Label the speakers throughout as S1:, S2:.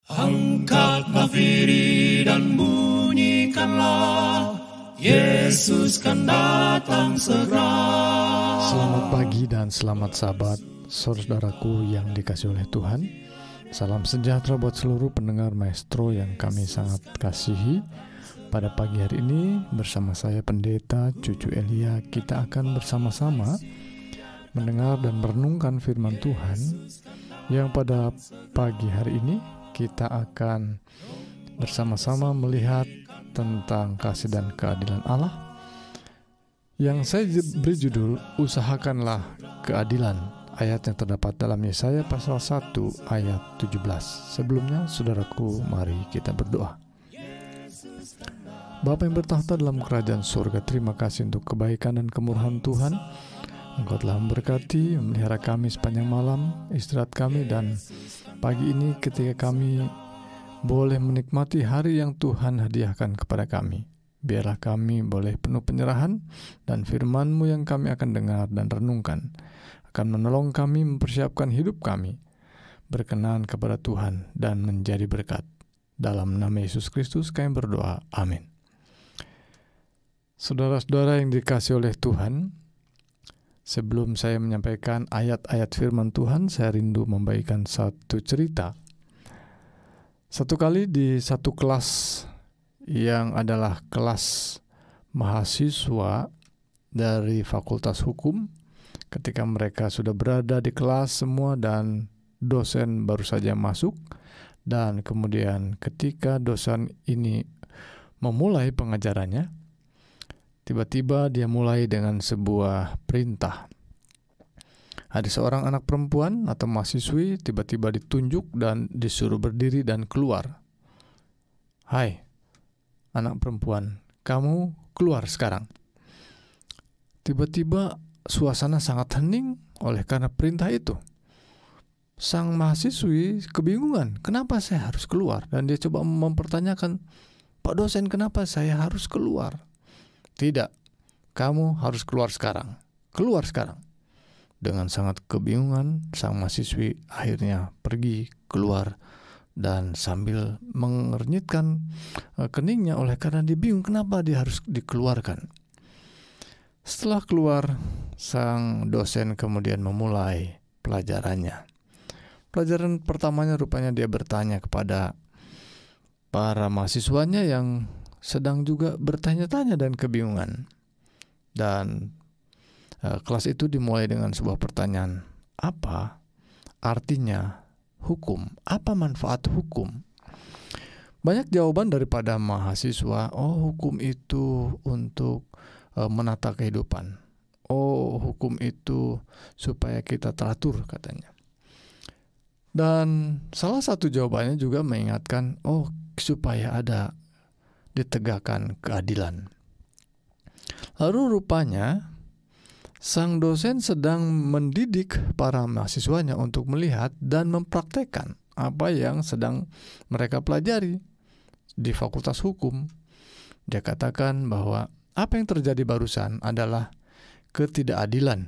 S1: Angkat nafiri dan bunyikanlah, Yesus kan datang segera.
S2: Selamat pagi dan selamat sahabat, saudaraku yang dikasihi oleh Tuhan. Salam sejahtera buat seluruh pendengar Maestro yang kami sangat kasihi. Pada pagi hari ini bersama saya Pendeta Cucu Elia, kita akan bersama-sama mendengar dan merenungkan firman Tuhan, yang pada pagi hari ini kita akan bersama-sama melihat tentang kasih dan keadilan Allah, yang saya beri judul Usahakanlah Keadilan, ayat yang terdapat dalam Yesaya pasal 1 ayat 17. Sebelumnya, saudaraku, mari kita berdoa. Bapa yang bertahta dalam kerajaan surga, terima kasih untuk kebaikan dan kemurahan Tuhan. Engkau telah memberkati, memelihara kami sepanjang malam, istirahat kami, dan pagi ini ketika kami boleh menikmati hari yang Tuhan hadiahkan kepada kami. Biarlah kami boleh penuh penyerahan, dan firman-Mu yang kami akan dengar dan renungkan akan menolong kami mempersiapkan hidup kami berkenan kepada Tuhan dan menjadi berkat. Dalam nama Yesus Kristus kami berdoa, amin. Saudara-saudara yang dikasihi oleh Tuhan, sebelum saya menyampaikan ayat-ayat firman Tuhan, saya rindu membagikan satu cerita. Satu kali di satu kelas yang adalah kelas mahasiswa dari Fakultas Hukum, ketika mereka sudah berada di kelas semua dan dosen baru saja masuk, dan kemudian ketika dosen ini memulai pengajarannya, tiba-tiba dia mulai dengan sebuah perintah. Ada seorang anak perempuan atau mahasiswi tiba-tiba ditunjuk dan disuruh berdiri dan keluar. Hai, anak perempuan, kamu keluar sekarang. Tiba-tiba suasana sangat hening oleh karena perintah itu. Sang mahasiswi kebingungan, kenapa saya harus keluar? Dan dia coba mempertanyakan, Pak dosen, kenapa saya harus keluar? Tidak, kamu harus keluar sekarang. Keluar sekarang. Dengan sangat kebingungan, sang mahasiswi akhirnya pergi keluar dan sambil mengernyitkan keningnya oleh karena dia bingung kenapa dia harus dikeluarkan. Setelah keluar, sang dosen kemudian memulai pelajarannya. Pelajaran pertamanya rupanya dia bertanya kepada para mahasiswanya yang sedang juga bertanya-tanya dan kebingungan. Dan kelas itu dimulai dengan sebuah pertanyaan, apa artinya hukum? Apa manfaat hukum? Banyak jawaban daripada mahasiswa, hukum itu untuk menata kehidupan. Hukum itu supaya kita teratur, katanya. Dan salah satu jawabannya juga mengingatkan, supaya ada ditegakkan keadilan. Lalu rupanya sang dosen sedang mendidik para mahasiswanya untuk melihat dan mempraktekkan apa yang sedang mereka pelajari di Fakultas Hukum. Dia katakan bahwa apa yang terjadi barusan adalah ketidakadilan.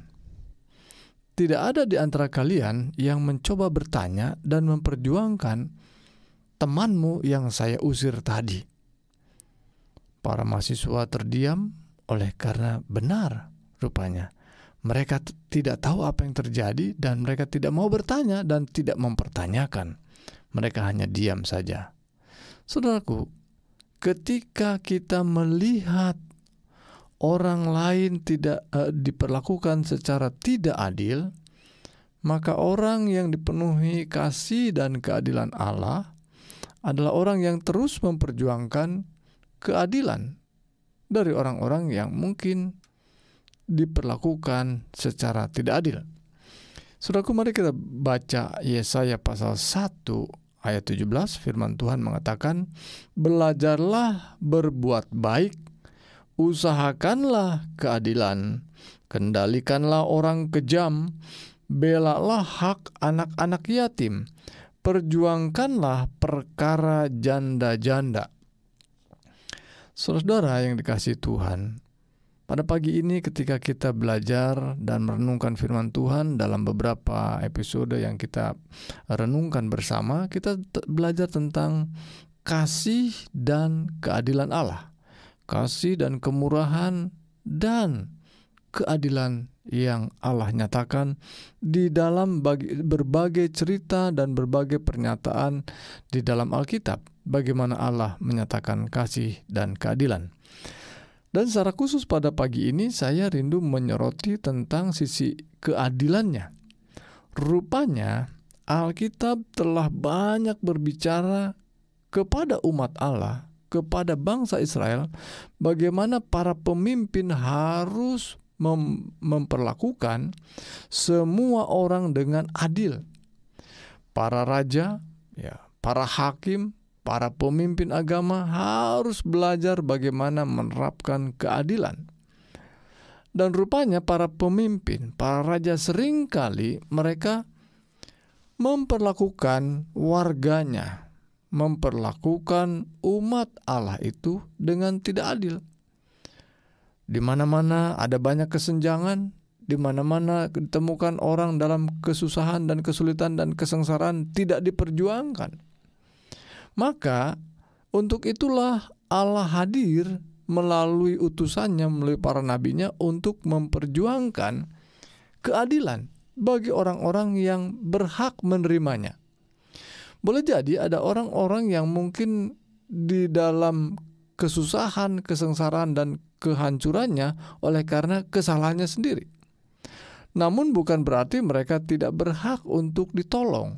S2: Tidak ada di antara kalian yang mencoba bertanya dan memperjuangkan temanmu yang saya usir tadi. Para mahasiswa terdiam oleh karena benar rupanya mereka tidak tahu apa yang terjadi dan mereka tidak mau bertanya dan tidak mempertanyakan. Mereka hanya diam saja. Saudaraku, ketika kita melihat orang lain tidak diperlakukan secara tidak adil, maka orang yang dipenuhi kasih dan keadilan Allah adalah orang yang terus memperjuangkan keadilan dari orang-orang yang mungkin diperlakukan secara tidak adil. Saudaraku, mari kita baca Yesaya pasal 1 ayat 17. Firman Tuhan mengatakan, belajarlah berbuat baik, usahakanlah keadilan, kendalikanlah orang kejam, belalah hak anak-anak yatim, perjuangkanlah perkara janda-janda. Saudara yang dikasihi Tuhan, Pada pagi ini ketika kita belajar dan merenungkan firman Tuhan dalam beberapa episode yang kita renungkan bersama, kita belajar tentang kasih dan keadilan Allah. Kasih dan kemurahan dan keadilan yang Allah nyatakan di dalam berbagai cerita dan berbagai pernyataan di dalam Alkitab. Bagaimana Allah menyatakan kasih dan keadilan. Dan secara khusus pada pagi ini saya rindu menyoroti tentang sisi keadilannya. Rupanya Alkitab telah banyak berbicara kepada umat Allah, kepada bangsa Israel, bagaimana para pemimpin harus memperlakukan semua orang dengan adil. Para raja, para hakim, para pemimpin agama harus belajar bagaimana menerapkan keadilan. Dan rupanya para pemimpin, para raja seringkali mereka memperlakukan warganya, memperlakukan umat Allah itu dengan tidak adil. Di mana-mana ada banyak kesenjangan, di mana-mana ditemukan orang dalam kesusahan dan kesulitan dan kesengsaraan tidak diperjuangkan. Maka untuk itulah Allah hadir melalui utusannya, melalui para nabinya untuk memperjuangkan keadilan bagi orang-orang yang berhak menerimanya. Boleh jadi ada orang-orang yang mungkin di dalam kesusahan, kesengsaraan, dan kehancurannya oleh karena kesalahannya sendiri. Namun bukan berarti mereka tidak berhak untuk ditolong,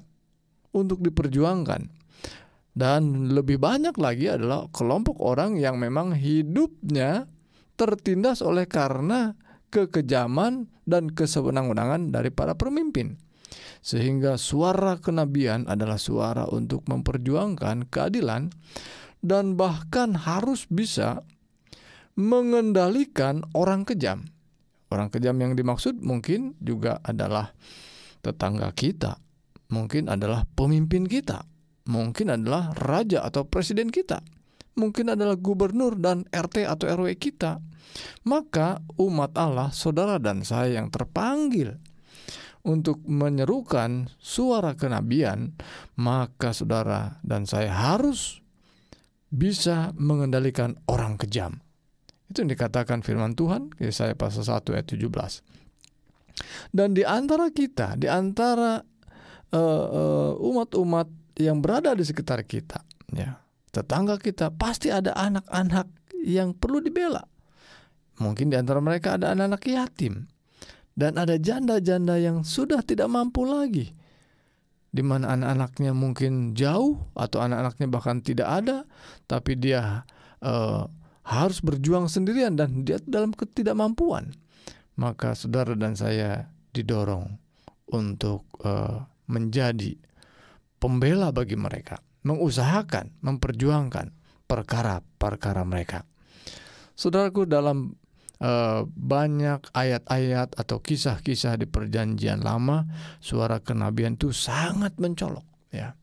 S2: untuk diperjuangkan. Dan lebih banyak lagi adalah kelompok orang yang memang hidupnya tertindas oleh karena kekejaman dan kesewenang-wenangan dari para pemimpin. Sehingga suara kenabian adalah suara untuk memperjuangkan keadilan dan bahkan harus bisa mengendalikan orang kejam. Orang kejam yang dimaksud mungkin juga adalah tetangga kita, mungkin adalah pemimpin kita, mungkin adalah raja atau presiden kita, mungkin adalah gubernur dan RT atau RW kita. Maka umat Allah, saudara dan saya yang terpanggil untuk menyerukan suara kenabian, maka saudara dan saya harus bisa mengendalikan orang kejam. Itu yang dikatakan firman Tuhan, Yesaya pasal 1 ayat 17. Dan di antara kita, di antara umat-umat yang berada di sekitar kita, tetangga kita, pasti ada anak-anak yang perlu dibela. Mungkin di antara mereka ada anak-anak yatim, dan ada janda-janda yang sudah tidak mampu lagi, di mana anak-anaknya mungkin jauh atau anak-anaknya bahkan tidak ada, tapi dia harus berjuang sendirian dan dia dalam ketidakmampuan. Maka saudara dan saya didorong untuk menjadi pembela bagi mereka, mengusahakan, memperjuangkan perkara-perkara mereka. Saudaraku, dalam banyak ayat-ayat atau kisah-kisah di Perjanjian Lama, suara kenabian itu sangat mencolok, ya.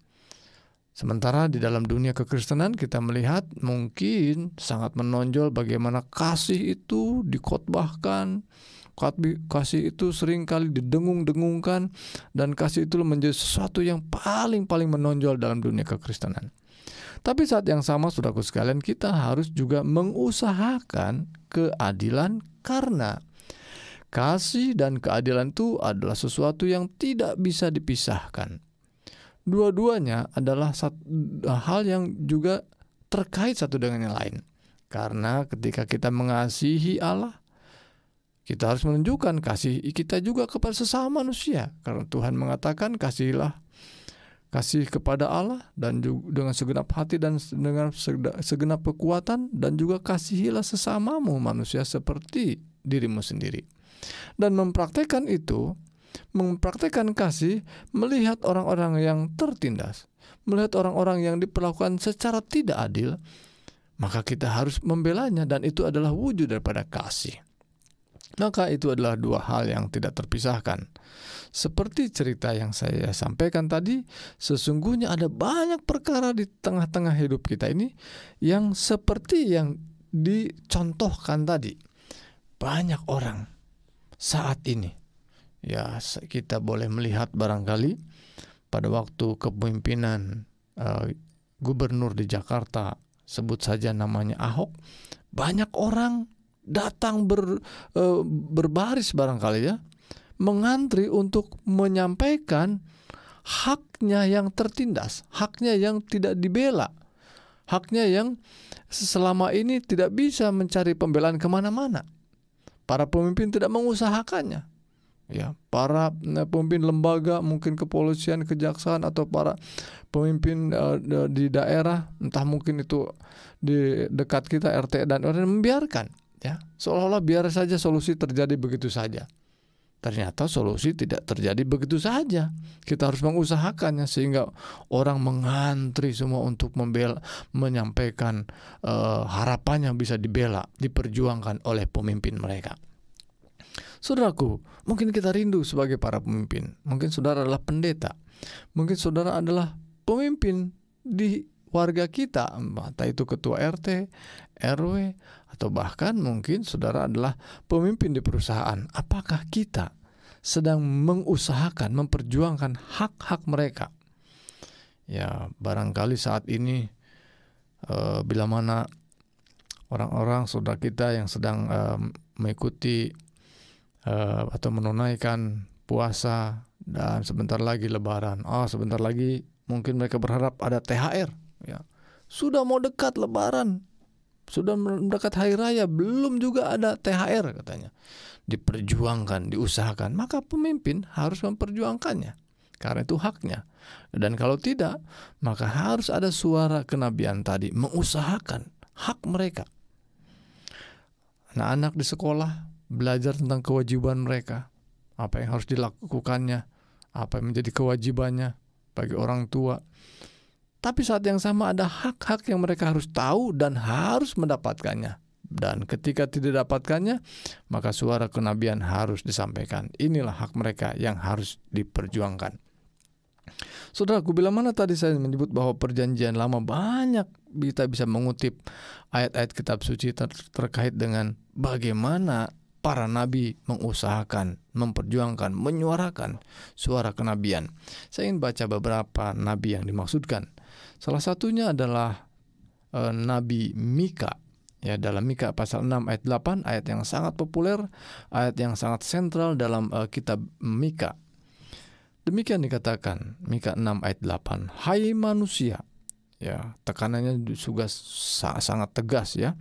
S2: Sementara di dalam dunia kekristenan kita melihat mungkin sangat menonjol bagaimana kasih itu dikhotbahkan, kasih itu seringkali didengung-dengungkan, dan kasih itu menjadi sesuatu yang paling menonjol dalam dunia kekristenan. Tapi saat yang sama, saudaraku sekalian, kita harus juga mengusahakan keadilan, karena kasih dan keadilan itu adalah sesuatu yang tidak bisa dipisahkan. Dua-duanya adalah hal yang juga terkait satu dengan yang lain. Karena ketika kita mengasihi Allah, kita harus menunjukkan kasih kita juga kepada sesama manusia. Karena Tuhan mengatakan kasih kepada Allah dan juga dengan segenap hati dan dengan segenap kekuatan, dan juga kasihilah sesamamu manusia seperti dirimu sendiri. Dan mempraktekkan itu, mempraktekkan kasih, melihat orang-orang yang tertindas, melihat orang-orang yang diperlakukan secara tidak adil, maka kita harus membelanya, dan itu adalah wujud daripada kasih. Maka itu adalah dua hal yang tidak terpisahkan. Seperti cerita yang saya sampaikan tadi, sesungguhnya ada banyak perkara di tengah-tengah hidup kita ini yang seperti yang dicontohkan tadi. banyak orang saat ini, ya kita boleh melihat barangkali pada waktu kepemimpinan gubernur di Jakarta, sebut saja namanya Ahok, banyak orang datang berbaris barangkali ya, mengantri untuk menyampaikan haknya yang tertindas, haknya yang tidak dibela, haknya yang selama ini tidak bisa mencari pembelaan kemana-mana. Para pemimpin tidak mengusahakannya. Ya, para pemimpin lembaga, mungkin kepolisian, kejaksaan, atau para pemimpin di daerah, entah mungkin itu di dekat kita RT dan RW, membiarkan, ya, seolah-olah biar saja solusi terjadi begitu saja. Ternyata solusi tidak terjadi begitu saja. Kita harus mengusahakannya sehingga orang mengantri semua untuk menyampaikan harapannya bisa dibela, diperjuangkan oleh pemimpin mereka. Saudaraku, mungkin kita rindu sebagai para pemimpin. Mungkin saudara adalah pendeta. Mungkin saudara adalah pemimpin di warga kita, entah itu ketua RT, RW, atau bahkan mungkin saudara adalah pemimpin di perusahaan. Apakah kita sedang mengusahakan, memperjuangkan hak-hak mereka? Ya, barangkali saat ini bila mana orang-orang saudara kita yang sedang mengikuti atau menunaikan puasa dan sebentar lagi Lebaran, sebentar lagi mungkin mereka berharap ada THR. Ya, sudah mau dekat Lebaran, sudah mendekat Hari Raya, belum juga ada THR katanya. Diperjuangkan, diusahakan, maka pemimpin harus memperjuangkannya karena itu haknya. Dan kalau tidak, maka harus ada suara kenabian tadi, mengusahakan hak mereka. Anak-anak di sekolah belajar tentang kewajiban mereka, apa yang harus dilakukannya, apa yang menjadi kewajibannya bagi orang tua. Tapi saat yang sama ada hak-hak yang mereka harus tahu dan harus mendapatkannya. Dan ketika tidak dapatkannya, maka suara kenabian harus disampaikan. Inilah hak mereka yang harus diperjuangkan. Saudaraku, bila mana tadi saya menyebut bahwa perjanjian lama banyak kita bisa mengutip ayat-ayat kitab suci terkait dengan bagaimana para nabi mengusahakan, memperjuangkan, menyuarakan suara kenabian. Saya ingin baca beberapa nabi yang dimaksudkan. Salah satunya adalah Nabi Mika. Ya, dalam Mika pasal 6 ayat 8, ayat yang sangat populer, ayat yang sangat sentral dalam kitab Mika. Demikian dikatakan, Mika 6 ayat 8, "Hai manusia." Ya, tekanannya juga sangat tegas ya.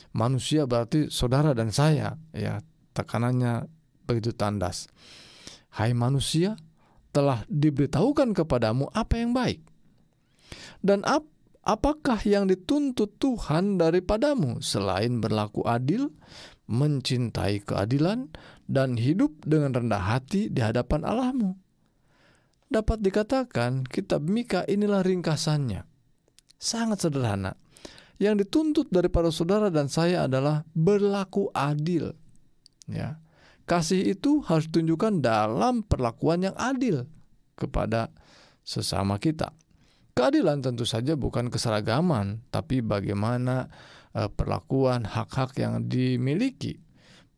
S2: Manusia berarti saudara dan saya, ya, tekanannya begitu tandas. "Hai manusia, telah diberitahukan kepadamu apa yang baik. Dan apakah yang dituntut Tuhan daripadamu selain berlaku adil, mencintai keadilan, dan hidup dengan rendah hati di hadapan Allahmu?" Dapat dikatakan kitab Mika inilah ringkasannya. Sangat sederhana. Yang dituntut daripada saudara dan saya adalah berlaku adil. Ya. Kasih itu harus ditunjukkan dalam perlakuan yang adil kepada sesama kita. Keadilan tentu saja bukan keseragaman, tapi bagaimana perlakuan hak-hak yang dimiliki.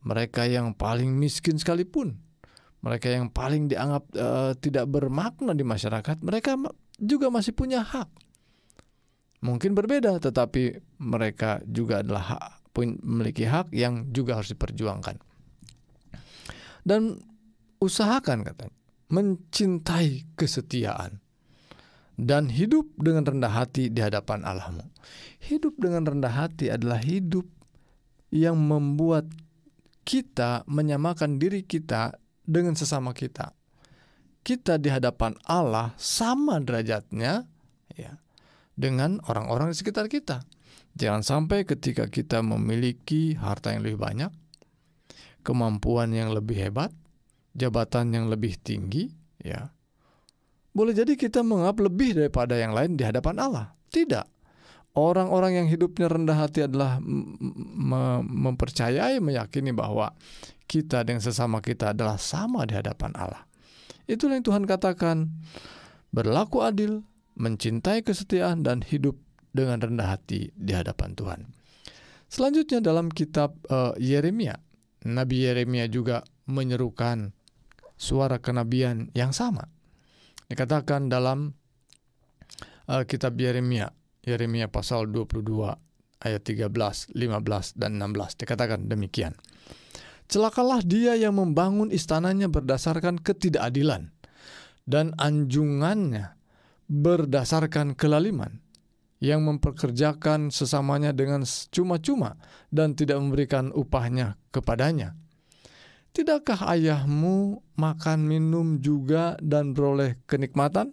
S2: Mereka yang paling miskin sekalipun, mereka yang paling dianggap tidak bermakna di masyarakat, mereka juga masih punya hak. Mungkin berbeda, tetapi mereka juga adalah memiliki hak yang juga harus diperjuangkan. Dan usahakan, katanya, mencintai kesetiaan dan hidup dengan rendah hati di hadapan Allahmu. Hidup dengan rendah hati adalah hidup yang membuat kita menyamakan diri kita dengan sesama kita. Kita di hadapan Allah sama derajatnya, ya, dengan orang-orang di sekitar kita. Jangan sampai ketika kita memiliki harta yang lebih banyak, kemampuan yang lebih hebat, jabatan yang lebih tinggi, ya, boleh jadi kita menganggap lebih daripada yang lain di hadapan Allah. Tidak. Orang-orang yang hidupnya rendah hati adalah mempercayai, meyakini bahwa kita dengan sesama kita adalah sama di hadapan Allah. Itulah yang Tuhan katakan, berlaku adil, mencintai kesetiaan, dan hidup dengan rendah hati di hadapan Tuhan. Selanjutnya dalam kitab Yeremia, Nabi Yeremia juga menyerukan suara kenabian yang sama. Dikatakan dalam kitab Yeremia pasal 22 ayat 13, 15, dan 16. Dikatakan demikian. Celakalah dia yang membangun istananya berdasarkan ketidakadilan dan anjungannya berdasarkan kelaliman, yang memperkerjakan sesamanya dengan cuma-cuma dan tidak memberikan upahnya kepadanya. Tidakkah ayahmu makan minum juga dan beroleh kenikmatan?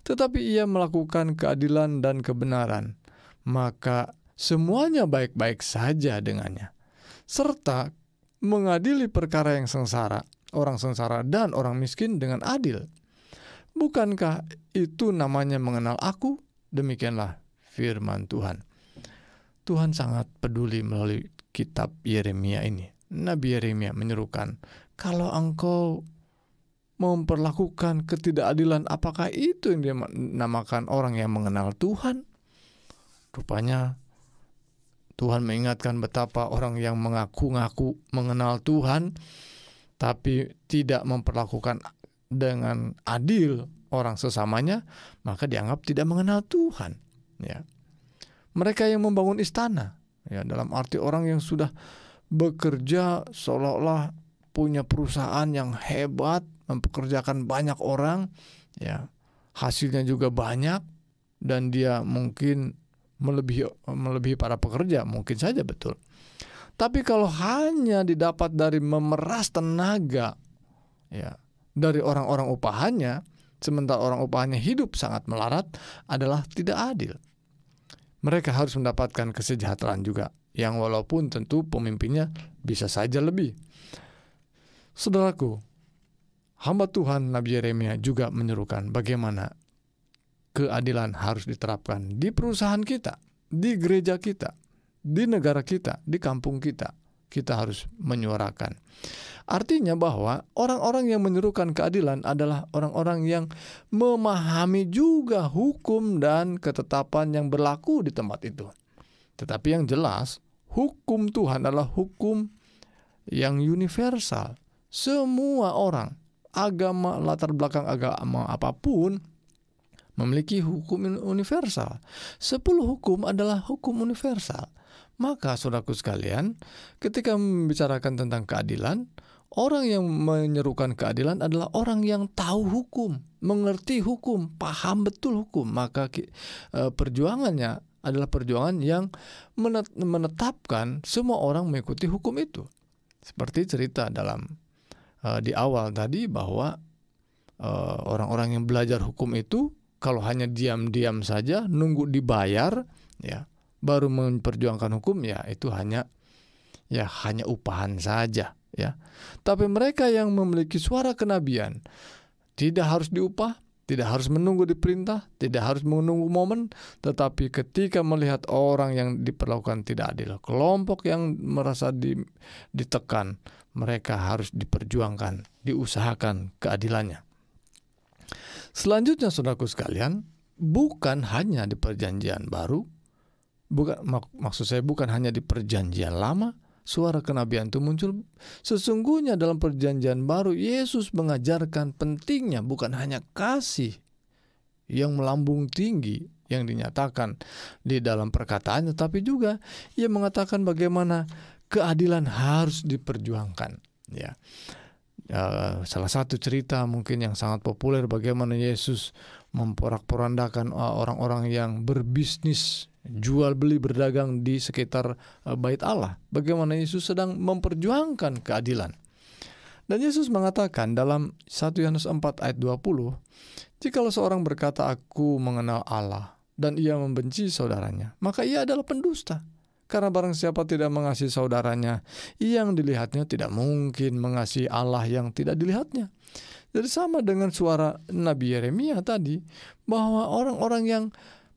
S2: Tetapi ia melakukan keadilan dan kebenaran, maka semuanya baik-baik saja dengannya, serta mengadili perkara yang sengsara, orang sengsara dan orang miskin dengan adil. Bukankah itu namanya mengenal aku? Demikianlah firman Tuhan. Tuhan sangat peduli melalui kitab Yeremia ini. Nabi Yeremia menyerukan, kalau engkau memperlakukan ketidakadilan, apakah itu yang dia namakan orang yang mengenal Tuhan? Rupanya Tuhan mengingatkan betapa orang yang mengaku-ngaku mengenal Tuhan, tapi tidak memperlakukan dengan adil orang sesamanya, maka dianggap tidak mengenal Tuhan. Ya. Mereka yang membangun istana, ya, dalam arti orang yang sudah bekerja seolah-olah punya perusahaan yang hebat, mempekerjakan banyak orang, ya, hasilnya juga banyak, dan dia mungkin melebihi para pekerja, mungkin saja betul. Tapi kalau hanya didapat dari memeras tenaga, ya, dari orang-orang upahannya, sementara orang upahannya hidup sangat melarat, adalah tidak adil. Mereka harus mendapatkan kesejahteraan juga, yang walaupun tentu pemimpinnya bisa saja lebih. Saudaraku, hamba Tuhan Nabi Yeremia juga menyerukan bagaimana keadilan harus diterapkan di perusahaan kita, di gereja kita, di negara kita, di kampung kita. Kita harus menyuarakan. Artinya bahwa orang-orang yang menyerukan keadilan adalah orang-orang yang memahami juga hukum dan ketetapan yang berlaku di tempat itu. Tetapi yang jelas, hukum Tuhan adalah hukum yang universal. Semua orang, agama, latar belakang agama apapun, memiliki hukum universal. 10 hukum adalah hukum universal. Maka saudaraku sekalian, ketika membicarakan tentang keadilan, orang yang menyerukan keadilan adalah orang yang tahu hukum, mengerti hukum, paham betul hukum. Maka perjuangannya adalah perjuangan yang menetapkan semua orang mengikuti hukum itu. Seperti cerita dalam di awal tadi bahwa orang-orang yang belajar hukum itu kalau hanya diam-diam saja nunggu dibayar, ya, baru memperjuangkan hukum, ya itu hanya upahan saja, ya. Tapi mereka yang memiliki suara kenabian tidak harus diupah, tidak harus menunggu diperintah, tidak harus menunggu momen, tetapi ketika melihat orang yang diperlakukan tidak adil, kelompok yang merasa ditekan, mereka harus diperjuangkan, diusahakan keadilannya. Selanjutnya saudaraku sekalian, bukan hanya di perjanjian baru, bukan hanya di perjanjian lama suara kenabian itu muncul. Sesungguhnya dalam perjanjian baru Yesus mengajarkan pentingnya bukan hanya kasih yang melambung tinggi yang dinyatakan di dalam perkataannya, tapi juga ia mengatakan bagaimana keadilan harus diperjuangkan, ya. Salah satu cerita mungkin yang sangat populer bagaimana Yesus memporak-porandakan orang-orang yang berbisnis, jual beli, berdagang di sekitar bait Allah. Bagaimana Yesus sedang memperjuangkan keadilan. Dan Yesus mengatakan dalam 1 Yohanes 4 ayat 20, jikalau seorang berkata aku mengenal Allah dan ia membenci saudaranya, maka ia adalah pendusta. Karena barang siapa tidak mengasihi saudaranya yang dilihatnya, tidak mungkin mengasihi Allah yang tidak dilihatnya. Jadi sama dengan suara Nabi Yeremia tadi, bahwa orang-orang yang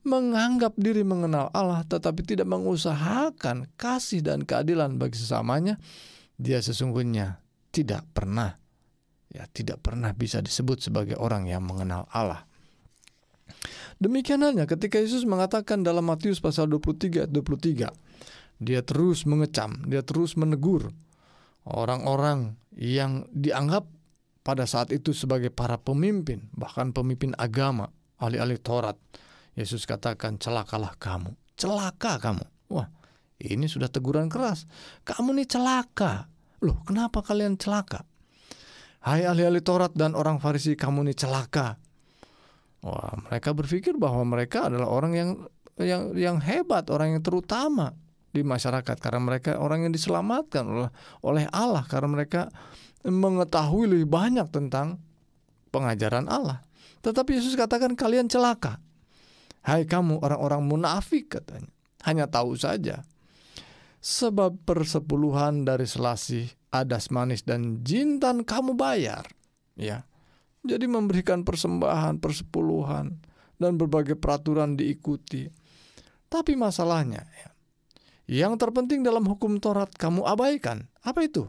S2: menganggap diri mengenal Allah tetapi tidak mengusahakan kasih dan keadilan bagi sesamanya, dia sesungguhnya tidak pernah bisa disebut sebagai orang yang mengenal Allah. Demikian halnya ketika Yesus mengatakan dalam Matius pasal 23 ayat 23, dia terus mengecam, dia terus menegur orang-orang yang dianggap pada saat itu sebagai para pemimpin, bahkan pemimpin agama, ahli-ahli Taurat. Yesus katakan, celakalah kamu, celaka kamu. Wah, ini sudah teguran keras. Kamu nih celaka. Loh, kenapa kalian celaka? Hai ahli-ahli Taurat dan orang Farisi, kamu nih celaka. Wah, mereka berpikir bahwa mereka adalah orang yang hebat, orang yang terutama di masyarakat, karena mereka orang yang diselamatkan oleh Allah, karena mereka mengetahui lebih banyak tentang pengajaran Allah. Tetapi Yesus katakan, kalian celaka. Hai kamu orang-orang munafik, katanya, hanya tahu saja. Sebab persepuluhan dari selasih, adas manis dan jintan kamu bayar. Ya, jadi memberikan persembahan, persepuluhan, dan berbagai peraturan diikuti. Tapi masalahnya, yang terpenting dalam hukum Taurat kamu abaikan. Apa itu?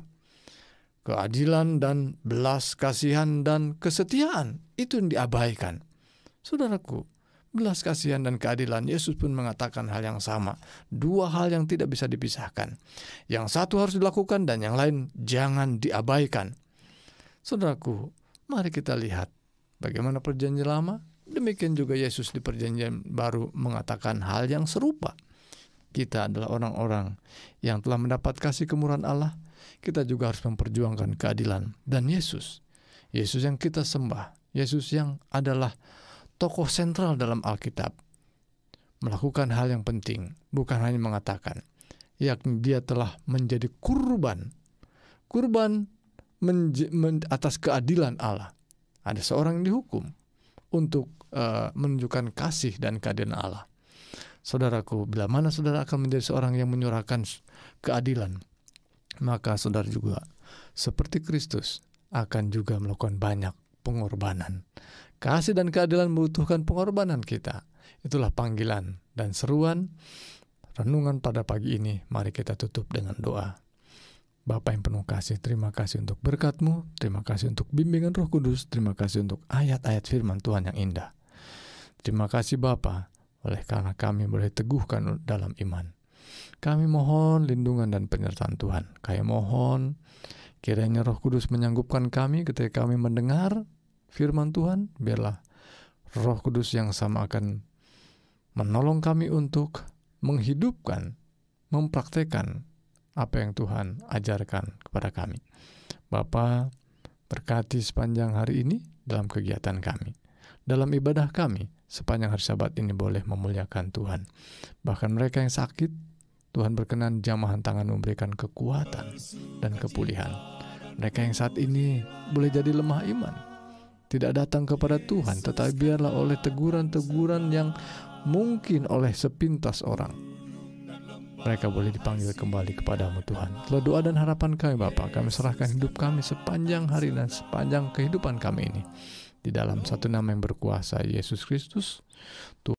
S2: Keadilan dan belas kasihan dan kesetiaan, itu yang diabaikan. Saudaraku, belas kasihan dan keadilan, Yesus pun mengatakan hal yang sama. Dua hal yang tidak bisa dipisahkan. Yang satu harus dilakukan dan yang lain jangan diabaikan. Saudaraku, mari kita lihat bagaimana perjanjian lama. Demikian juga Yesus di perjanjian baru mengatakan hal yang serupa. Kita adalah orang-orang yang telah mendapat kasih kemurahan Allah. Kita juga harus memperjuangkan keadilan. Dan Yesus yang kita sembah, Yesus yang adalah tokoh sentral dalam Alkitab, melakukan hal yang penting, bukan hanya mengatakan, yakni dia telah menjadi kurban atas keadilan Allah. Ada seorang yang dihukum untuk menunjukkan kasih dan keadilan Allah. Saudaraku, bila mana saudara akan menjadi seorang yang menyurahkan keadilan, maka saudara juga seperti Kristus akan juga melakukan banyak pengorbanan. Kasih dan keadilan membutuhkan pengorbanan kita. Itulah panggilan dan seruan renungan pada pagi ini. Mari kita tutup dengan doa. Bapa yang penuh kasih, terima kasih untuk berkat-Mu, terima kasih untuk bimbingan Roh Kudus, terima kasih untuk ayat-ayat firman Tuhan yang indah. Terima kasih Bapa, oleh karena kami boleh teguhkan dalam iman. Kami mohon lindungan dan penyertaan Tuhan. Kami mohon kiranya Roh Kudus menyanggupkan kami ketika kami mendengar firman Tuhan. Biarlah Roh Kudus yang sama akan menolong kami untuk menghidupkan, mempraktekkan apa yang Tuhan ajarkan kepada kami. Bapa, berkati sepanjang hari ini dalam kegiatan kami, dalam ibadah kami, sepanjang hari Sabat ini boleh memuliakan Tuhan. Bahkan mereka yang sakit, Tuhan berkenan jamahan tangan memberikan kekuatan dan kepulihan. Mereka yang saat ini boleh jadi lemah iman, tidak datang kepada Tuhan, tetapi biarlah oleh teguran-teguran yang mungkin oleh sepintas orang, mereka boleh dipanggil kembali kepadamu Tuhan. Itulah doa dan harapan kami Bapa. Kami serahkan hidup kami sepanjang hari dan sepanjang kehidupan kami ini di dalam satu nama yang berkuasa, Yesus Kristus, Tuhan.